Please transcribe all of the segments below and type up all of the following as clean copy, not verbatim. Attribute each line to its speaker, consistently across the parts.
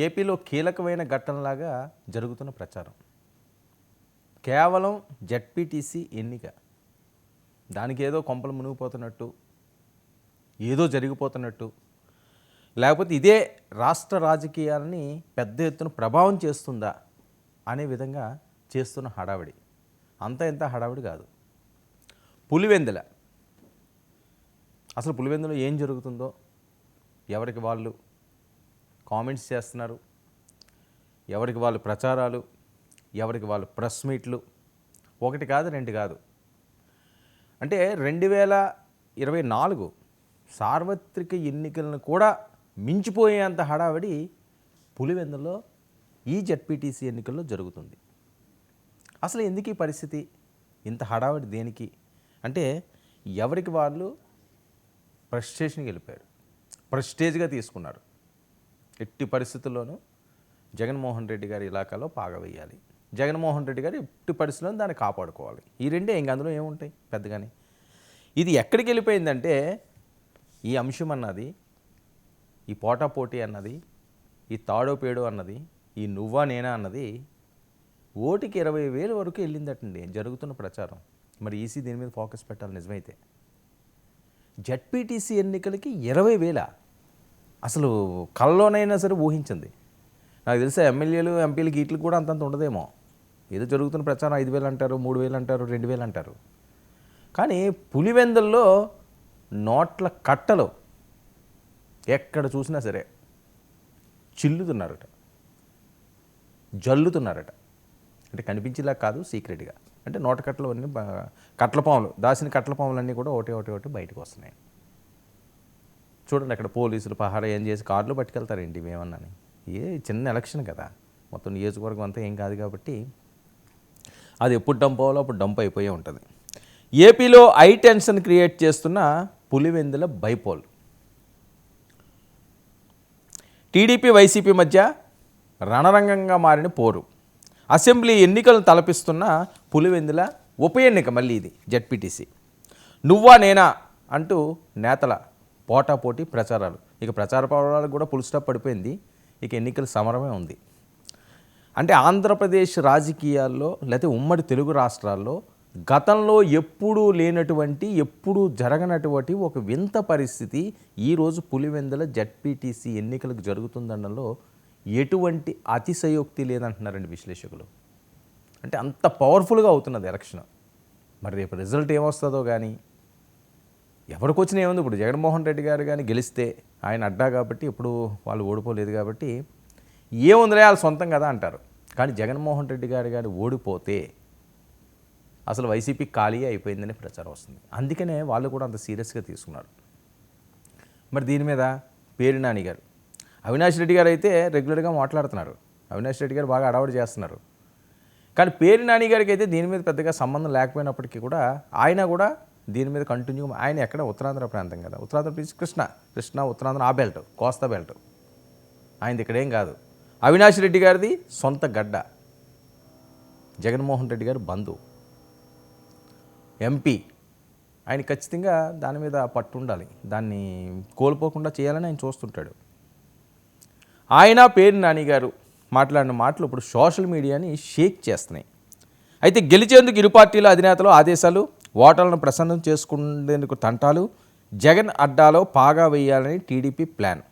Speaker 1: ఏపీలో కీలకమైన ఘట్టంలాగా జరుగుతున్న ప్రచారం. కేవలం జెడ్పీటీసీ ఎన్నిక, దానికి ఏదో కొంపలు మునిగిపోతున్నట్టు, ఏదో జరిగిపోతున్నట్టు, లేకపోతే ఇదే రాష్ట్ర రాజకీయాలని పెద్ద ఎత్తున ప్రభావం చేస్తుందా అనే విధంగా చేస్తున్న హడావిడి. అంతా ఇంత హడావిడి కాదు. పులివెందుల, అసలు పులివెందులో ఏం జరుగుతుందో ఎవరికి వాళ్ళు కామెంట్స్ చేస్తున్నారు, ఎవరికి వాళ్ళు ప్రచారాలు, ఎవరికి వాళ్ళు ప్రెస్ మీట్లు. ఒకటి కాదు, రెండు కాదు. అంటే 2024 సార్వత్రిక ఎన్నికలను కూడా మించిపోయేంత హడావిడి పులివెందులో ఈ జెడ్పీటీసీ ఎన్నికల్లో జరుగుతుంది. అసలు ఎందుకు ఈ పరిస్థితి, ఇంత హడావిడి దేనికి అంటే, ఎవరికి వాళ్ళు ప్రెస్టేషన్కి వెళ్ళిపోయారు, ప్రెస్టేజ్గా తీసుకున్నారు. ఎట్టి పరిస్థితుల్లోనూ జగన్మోహన్ రెడ్డి గారి ఇలాకాలో పాగా వేయాలి, జగన్మోహన్ రెడ్డి గారు ఎట్టి పరిస్థితుల్లో దాన్ని కాపాడుకోవాలి. ఈ రెండే, ఇంక అందులో ఏముంటాయి పెద్దగానే. ఇది ఎక్కడికి వెళ్ళిపోయిందంటే, ఈ అంశం అన్నది, ఈ పోటాపోటీ అన్నది, ఈ తాడో పేడో అన్నది, ఈ నువ్వా నేనా అన్నది ఓటుకి 20,000 వరకు వెళ్ళిందటండి జరుగుతున్న ప్రచారం. మరి ఈసీ దీని మీద ఫోకస్ పెట్టాలి నిజమైతే. జెడ్పీటీసీ ఎన్నికలకి 20,000 అసలు కల్లోనైనా సరే ఊహించింది. నాకు తెలిసే ఎమ్మెల్యేలు ఎంపీలకి వీటికి కూడా అంతంత ఉండదేమో. ఏదో జరుగుతున్న ప్రచారం 5,000 అంటారు, 3,000 అంటారు, 2,000 అంటారు. కానీ పులివెందుల్లో నోట్ల కట్టలు ఎక్కడ చూసినా సరే చిల్లుతున్నారట, జల్లుతున్నారట. అంటే కనిపించేలా కాదు, సీక్రెట్గా. అంటే నోట కట్టలు అన్నీ, కట్ల పాములు, దాచిన కట్ల పాములన్నీ కూడా ఒకటి బయటకు వస్తున్నాయి. చూడండి, అక్కడ పోలీసులు పహారా ఏం చేసి కార్లు పట్టుకెళ్తారేంటి మేమన్నాని. ఏ చిన్న ఎలక్షన్ కదా, మొత్తం నియోజకవర్గం అంతా ఏం కాదు కాబట్టి అది ఎప్పుడు డంప్ అవ్వాలో అప్పుడు డంప్ అయిపోయే ఉంటుంది. ఏపీలో ఐ టెన్షన్ క్రియేట్ చేస్తున్న పులివెందుల బైపోల్. టీడీపీ వైసీపీ మధ్య రణరంగంగా మారిన పోరు. అసెంబ్లీ ఎన్నికలను తలపిస్తున్న పులివెందుల ఉప ఎన్నిక, మళ్ళీ ఇది జెడ్పీటీసీ. నువ్వా నేనా అంటూ నేతల పోటాపోటీ ప్రచారాలు. ఇక ప్రచార పర్వాలకు కూడా ఫుల్ స్టాప్ పడిపోయింది. ఇక ఎన్నికల సమరమే ఉంది. అంటే ఆంధ్రప్రదేశ్ రాజకీయాల్లో లేకపోతే ఉమ్మడి తెలుగు రాష్ట్రాల్లో గతంలో ఎప్పుడూ లేనటువంటి, ఎప్పుడూ జరగనటువంటి ఒక వింత పరిస్థితి ఈరోజు పులివెందుల జెడ్పీటీసీ ఎన్నికలకు జరుగుతుందనడంలో ఎటువంటి అతిశయోక్తి లేదంటున్నారండి విశ్లేషకులు. అంటే అంత పవర్ఫుల్గా అవుతున్నది ఎలక్షన్. మరి రేపు రిజల్ట్ ఏమొస్తుందో కానీ, ఎవరికి వచ్చినా ఏముంది. ఇప్పుడు జగన్మోహన్ రెడ్డి గారు కానీ గెలిస్తే, ఆయన అడ్డా కాబట్టి ఇప్పుడు వాళ్ళు ఓడిపోలేదు కాబట్టి ఏముందిలే వాళ్ళు సొంతం కదా అంటారు. కానీ జగన్మోహన్ రెడ్డి గారు కానీ ఓడిపోతే అసలు వైసీపీ ఖాళీ అయిపోయిందని ప్రచారం వస్తుంది. అందుకనే వాళ్ళు కూడా అంత సీరియస్గా తీసుకున్నారు. మరి దీని మీద పేరు నాని గారు, అవినాష్ రెడ్డి గారు అయితే రెగ్యులర్గా మాట్లాడుతున్నారు. అవినాష్ రెడ్డి గారు బాగా అడవాడు చేస్తున్నారు. కానీ పేరు నాని గారికి అయితే దీని మీద పెద్దగా సంబంధం లేకపోయినప్పటికీ కూడా ఆయన కూడా దీని మీద కంటిన్యూ. ఆయన ఎక్కడ ఉత్తరాంధ్ర ప్రాంతం కదా, ఉత్తరాంధ్ర కృష్ణ ఉత్తరాంధ్ర, ఆ బెల్ట్, కోస్తా బెల్ట్ ఆయనది ఇక్కడేం కాదు. అవినాష్ రెడ్డి గారిది సొంత గడ్డ, జగన్మోహన్ రెడ్డి గారు బంధువు, ఎంపీ. ఆయన ఖచ్చితంగా దాని మీద పట్టు ఉండాలి, దాన్ని కోల్పోకుండా చేయాలని ఆయన చూస్తుంటాడు. ఆయన పేరు నాని గారు మాట్లాడిన మాటలు ఇప్పుడు సోషల్ మీడియాని షేక్ చేస్తున్నాయి. అయితే గెలిచేందుకు ఇరు పార్టీల అధినేతలు ఆదేశాలు, ఓటర్లను ప్రసన్నం చేసుకునేందుకు తంటాలు, జగన్ అడ్డాలో పాగా వేయాలని టీడీపీ ప్లాన్,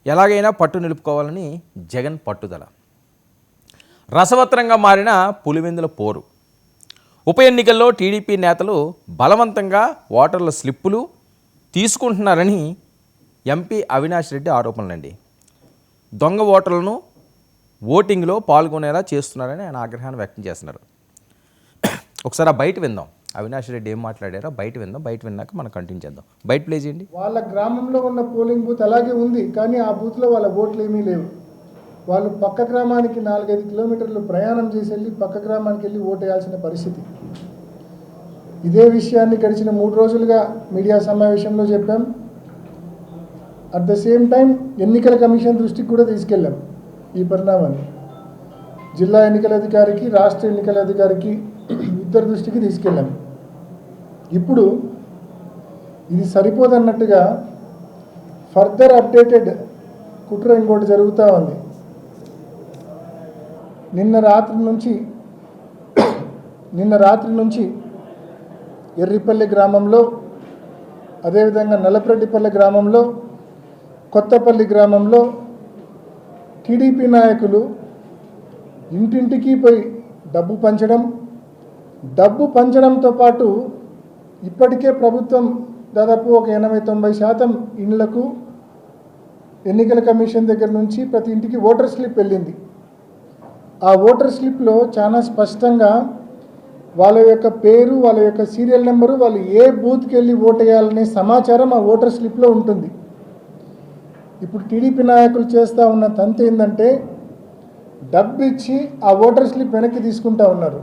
Speaker 1: ఎలాగైనా పట్టు నిలుపుకోవాలని జగన్ పట్టుదల. రసవత్రంగా మారిన పులివెందుల పోరు. ఉప ఎన్నికల్లో టీడీపీ నేతలు బలవంతంగా ఓటర్ల స్లిప్పులు తీసుకుంటున్నారని ఎంపీ అవినాష్ రెడ్డి ఆరోపణలండి. దొంగ ఓటర్లను ఓటింగ్లో పాల్గొనేలా చేస్తున్నారని ఆయన ఆగ్రహాన్ని వ్యక్తం చేస్తున్నారు. ఒకసారి ఆ బయట విందాం, అవినాష్ రెడ్డి ఏం మాట్లాడారో బయట విందాం. బయట విన్నాక మనం కంటిన్యూ చేద్దాం. బయట ప్లే చేయండి.
Speaker 2: వాళ్ళ గ్రామంలో ఉన్న పోలింగ్ బూత్ అలాగే ఉంది, కానీ ఆ బూత్లో వాళ్ళ ఓట్లు ఏమీ లేవు. వాళ్ళు పక్క గ్రామానికి 4-5 కిలోమీటర్లు ప్రయాణం చేసి వెళ్ళి పక్క గ్రామానికి వెళ్ళి ఓటు వేయాల్సిన పరిస్థితి. ఇదే విషయాన్ని గడిచిన 3 రోజులుగా మీడియా సమావేశంలో చెప్పాం. అట్ ద సేమ్ టైం ఎన్నికల కమిషన్ దృష్టికి కూడా తీసుకెళ్ళాం ఈ పరిణామాన్ని. జిల్లా ఎన్నికల అధికారికి, రాష్ట్ర ఎన్నికల అధికారికి, ఇద్దరు దృష్టికి తీసుకెళ్ళాం. ఇప్పుడు ఇది సరిపోదన్నట్టుగా ఫర్దర్ అప్డేటెడ్ కుట్ర ఇంకోటి జరుగుతూ ఉంది. నిన్న రాత్రి నుంచి ఎర్రిపల్లి గ్రామంలో, అదేవిధంగా నల్లపరెడ్డిపల్లి గ్రామంలో, కొత్తపల్లి గ్రామంలో టీడీపీ నాయకులు ఇంటింటికి పోయి డబ్బు పంచడంతో పాటు ఇప్పటికే ప్రభుత్వం దాదాపు ఒక 80-90% ఇండ్లకు ఎన్నికల కమిషన్ దగ్గర నుంచి ప్రతి ఇంటికి ఓటర్ స్లిప్ వెళ్ళింది. ఆ ఓటర్ స్లిప్లో చాలా స్పష్టంగా వాళ్ళ యొక్క పేరు, వాళ్ళ యొక్క సీరియల్ నెంబరు, వాళ్ళు ఏ బూత్కి వెళ్ళి ఓటేయాలనే సమాచారం ఆ ఓటర్ స్లిప్లో ఉంటుంది. ఇప్పుడు టీడీపీ నాయకులు చేస్తూ ఉన్న తంతు ఏంటంటే డబ్బు ఇచ్చి ఆ ఓటర్ స్లిప్ వెనక్కి తీసుకుంటా ఉన్నారు.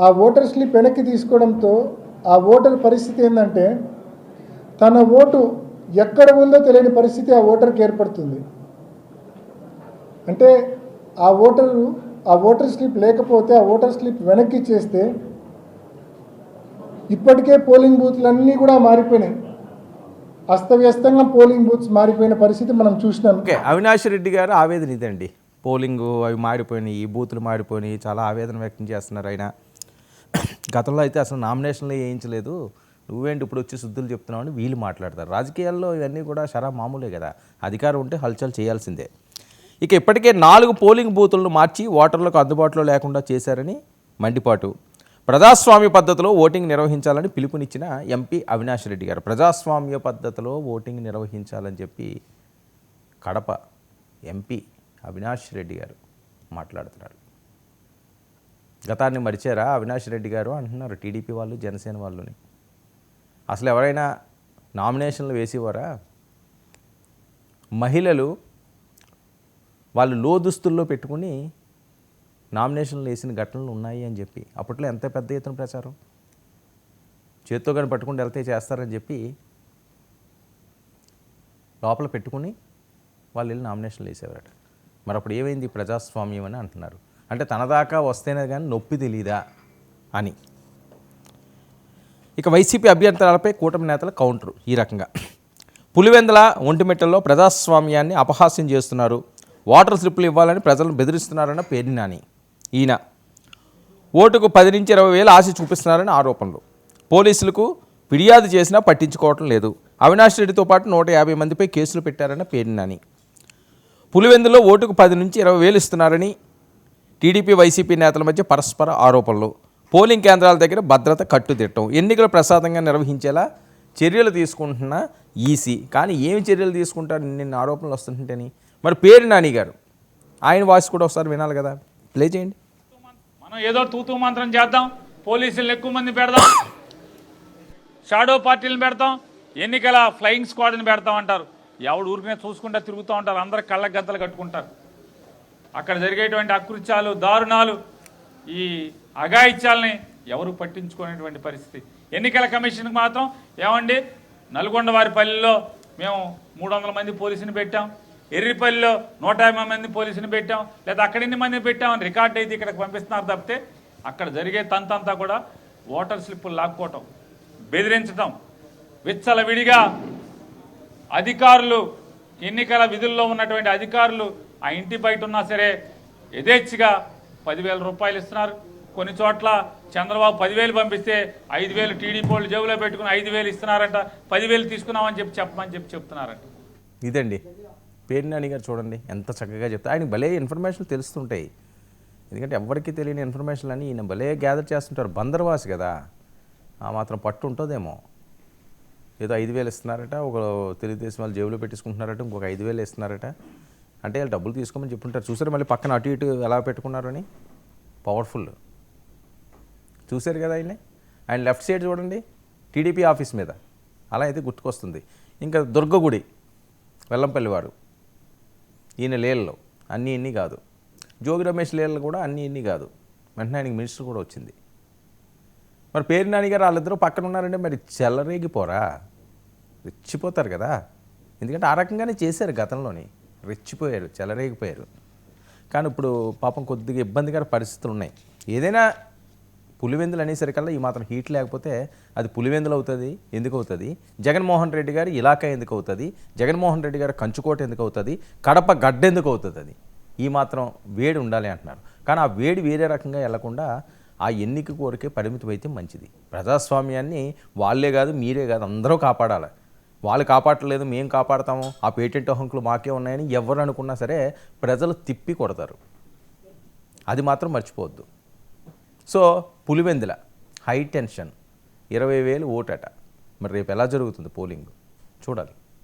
Speaker 2: ఆ ఓటర్ స్లిప్ వెనక్కి తీసుకోవడంతో ఆ ఓటర్ పరిస్థితి ఏంటంటే తన ఓటు ఎక్కడ ఉందో తెలియని పరిస్థితి ఆ ఓటర్కి ఏర్పడుతుంది. అంటే ఆ ఓటర్ స్లిప్ లేకపోతే ఆ ఓటర్ స్లిప్ వెనక్కి ఇచ్చేస్తే ఇప్పటికే పోలింగ్ బూత్లన్నీ కూడా మారిపోయినాయి. అస్తవ్యస్తంగా పోలింగ్ బూత్స్ మారిపోయిన పరిస్థితి మనం చూసినాం.
Speaker 1: ఓకే, అవినాష్ రెడ్డి గారు ఆవేదన ఇదండి. పోలింగ్ అవి మారిపోయినాయి, ఈ బూతులు మారిపోయినాయి, చాలా ఆవేదన వ్యక్తం చేస్తున్నారు ఆయన. గతంలో అయితే అసలు నామినేషన్లు వేయించలేదు, నువ్వేంటి ఇప్పుడు వచ్చి శుద్ధులు చెప్తున్నావు అని వీళ్ళు మాట్లాడతారు. రాజకీయాల్లో ఇవన్నీ కూడా షరా మామూలే కదా, అధికారం ఉంటే హల్చల్ చేయాల్సిందే. ఇక ఇప్పటికే 4 పోలింగ్ బూతులను మార్చి ఓటర్లకు అందుబాటులో లేకుండా చేశారని మండిపాటు. ప్రజాస్వామ్య పద్ధతిలో ఓటింగ్ నిర్వహించాలని పిలుపునిచ్చిన ఎంపీ అవినాష్ రెడ్డి గారు. ప్రజాస్వామ్య పద్ధతిలో ఓటింగ్ నిర్వహించాలని చెప్పి కడప ఎంపీ అవినాష్ రెడ్డి గారు మాట్లాడుతున్నారు. గతాన్ని మరిచారా అవినాష్ రెడ్డి గారు అంటున్నారు టీడీపీ వాళ్ళు, జనసేన వాళ్ళని. అసలు ఎవరైనా నామినేషన్లు వేసేవారా? మహిళలు వాళ్ళు లోదుస్తుల్లో పెట్టుకుని నామినేషన్లు వేసిన ఘటనలు ఉన్నాయి అని చెప్పి అప్పట్లో ఎంత పెద్ద ఎత్తున ప్రచారం, చేత్తో కానీ పట్టుకుని వెళ్తే చేస్తారని చెప్పి లోపల పెట్టుకుని వాళ్ళు వెళ్ళి నామినేషన్లు వేసేవారట. మరి అప్పుడు ఏమైంది ప్రజాస్వామ్యం అని అంటున్నారు. అంటే తన దాకా వస్తేనే కానీ నొప్పి తెలీదా అని. ఇక వైసీపీ అభ్యంతరాలపై కూటమి నేతల కౌంటర్ ఈ రకంగా. పులివెందుల ఒంటిమిట్టల్లో ప్రజాస్వామ్యాన్ని అపహాస్యం చేస్తున్నారు, ఓటర్ స్లిప్పులు ఇవ్వాలని ప్రజలను బెదిరిస్తున్నారన్న పేర్ని నాని. ఈయన ఓటుకు 10 నుంచి 20 వేలు ఆశ చూపిస్తున్నారని ఆరోపణలు. పోలీసులకు ఫిర్యాదు చేసినా పట్టించుకోవటం లేదు. అవినాష్ రెడ్డితో పాటు 150 మందిపై కేసులు పెట్టారన్న పేర్ని నాని. పులివెందులో ఓటుకు 10 నుంచి 20 వేలు ఇస్తున్నారని టీడీపీ వైసీపీ నేతల మధ్య పరస్పర ఆరోపణలు. పోలింగ్ కేంద్రాల దగ్గర భద్రత కట్టుదిట్టం. ఎన్నికలు ప్రశాంతంగా నిర్వహించేలా చర్యలు తీసుకుంటున్న ఈసీ. కానీ ఏమి చర్యలు తీసుకుంటారు నిన్న ఆరోపణలు వస్తుంటేని? మరి పేరు నాని గారు ఆయన వాయిస్ కూడా ఒకసారి వినాలి కదా, ప్లే చేయండి.
Speaker 3: మనం ఏదో తూతూ మంత్రం చేద్దాం, పోలీసులను ఎక్కువ మంది పెడదాం, షాడో పార్టీలను పెడతాం, ఎన్నికల ఫ్లయింగ్ స్క్వాడ్ని పెడతాం అంటారు. ఎవడు ఊరికనే చూసుకుంటా తిరుగుతూ ఉంటారు, అందరు కళ్ళ గద్దలు కట్టుకుంటారు. అక్కడ జరిగేటువంటి అకృత్యాలు, దారుణాలు, ఈ అఘాయిత్యాలని ఎవరు పట్టించుకునేటువంటి పరిస్థితి. ఎన్నికల కమిషన్కి మాత్రం ఏమండి, నల్గొండ వారిపల్లిలో మేము 300 మంది పోలీసుని పెట్టాం, ఎర్రిపల్లిలో 150 మంది పోలీసుని పెట్టాం, లేదా అక్కడ ఎన్ని మంది పెట్టామని రికార్డ్ అయితే ఇక్కడికి పంపిస్తున్నారు తప్పితే అక్కడ జరిగే తంతంతా కూడా ఓటర్ స్లిప్పులు లాక్కోవటం, బెదిరించటం, విచ్చలవిడిగా అధికారులు, ఎన్నికల విధుల్లో ఉన్నటువంటి అధికారులు ఆ ఇంటి బయట ఉన్నా సరే యథేచ్ఛగా 10,000 రూపాయలు ఇస్తున్నారు. కొన్ని చోట్ల చంద్రబాబు 10,000 పంపిస్తే 5,000 టీడీపీ వాళ్ళు జేబులో పెట్టుకుని 5,000 ఇస్తున్నారంట, 10,000 తీసుకున్నామని చెప్పమని చెప్తున్నారంట.
Speaker 1: ఇదండి పేరు నాని గారు, చూడండి ఎంత చక్కగా చెప్తారు. ఆయనకి భలే ఇన్ఫర్మేషన్ తెలుస్తుంటాయి. ఎందుకంటే ఎవరికి తెలియని ఇన్ఫర్మేషన్ అని ఈయన భలే గ్యాదర్ చేస్తుంటారు. బందర్వాసి కదా, ఆ మాత్రం పట్టు ఉంటుందేమో. ఏదో 5,000 ఇస్తున్నారట, ఒక తెలుగుదేశం వాళ్ళు జేబులో పెట్టించుకుంటున్నారట, ఇంకొక 5,000 ఇస్తున్నారట. అంటే వాళ్ళు డబ్బులు తీసుకోమని చెప్పుంటారు. చూసారు మళ్ళీ పక్కన అటు ఇటు ఎలా పెట్టుకున్నారు అని, పవర్ఫుల్. చూశారు కదా ఆయన లెఫ్ట్ సైడ్ చూడండి, టీడీపీ ఆఫీస్ మీద అలా అయితే గుర్తుకొస్తుంది. ఇంకా దుర్గగుడి వెల్లంపల్లి వారు, ఈయన లేళ్ళు అన్నీ ఇన్ని కాదు, జోగి రమేష్ లేళ్ళు కూడా అన్నీ ఇన్ని కాదు. వెంటనే ఆయనకి మినిస్టర్ కూడా వచ్చింది. మరి పేరు నాని గారు వాళ్ళిద్దరూ పక్కన ఉన్నారంటే మరి చెల్లరేగిపోరా, రెచ్చిపోతారు కదా. ఎందుకంటే ఆ రకంగానే చేశారు గతంలోని, రెచ్చిపోయారు, చెలరేగిపోయారు. కానీ ఇప్పుడు పాపం కొద్దిగా ఇబ్బందికర పరిస్థితులు ఉన్నాయి. ఏదైనా పులివెందులు అనేసరికల్లా ఈ మాత్రం హీట్ లేకపోతే అది పులివెందులు అవుతుంది. ఎందుకు అవుతుంది? జగన్మోహన్ రెడ్డి గారి ఇలాకా ఎందుకు అవుతుంది? జగన్మోహన్ రెడ్డి గారి కంచుకోట ఎందుకు అవుతుంది? కడప గడ్డ ఎందుకు అవుతుంది? అది ఈ మాత్రం వేడి ఉండాలి అంటున్నారు. కానీ ఆ వేడి వేరే రకంగా వెళ్లకుండా ఆ ఎన్నిక కోరికే పరిమితం అయితే మంచిది. ప్రజాస్వామ్యాన్ని వాళ్ళే కాదు, మీరే కాదు, అందరూ కాపాడాలి. వాళ్ళు కాపాడలేదు, మేము కాపాడతాము, ఆ పేటెంట్ హంకులు మాకే ఉన్నాయని ఎవరు అనుకున్నా సరే ప్రజలు తిప్పి కొడతారు. అది మాత్రం మర్చిపోవద్దు. So Pulivendula high tension 20,000 ఓటట. మరి రేపు ఎలా జరుగుతుంది పోలింగ్ చూడాలి.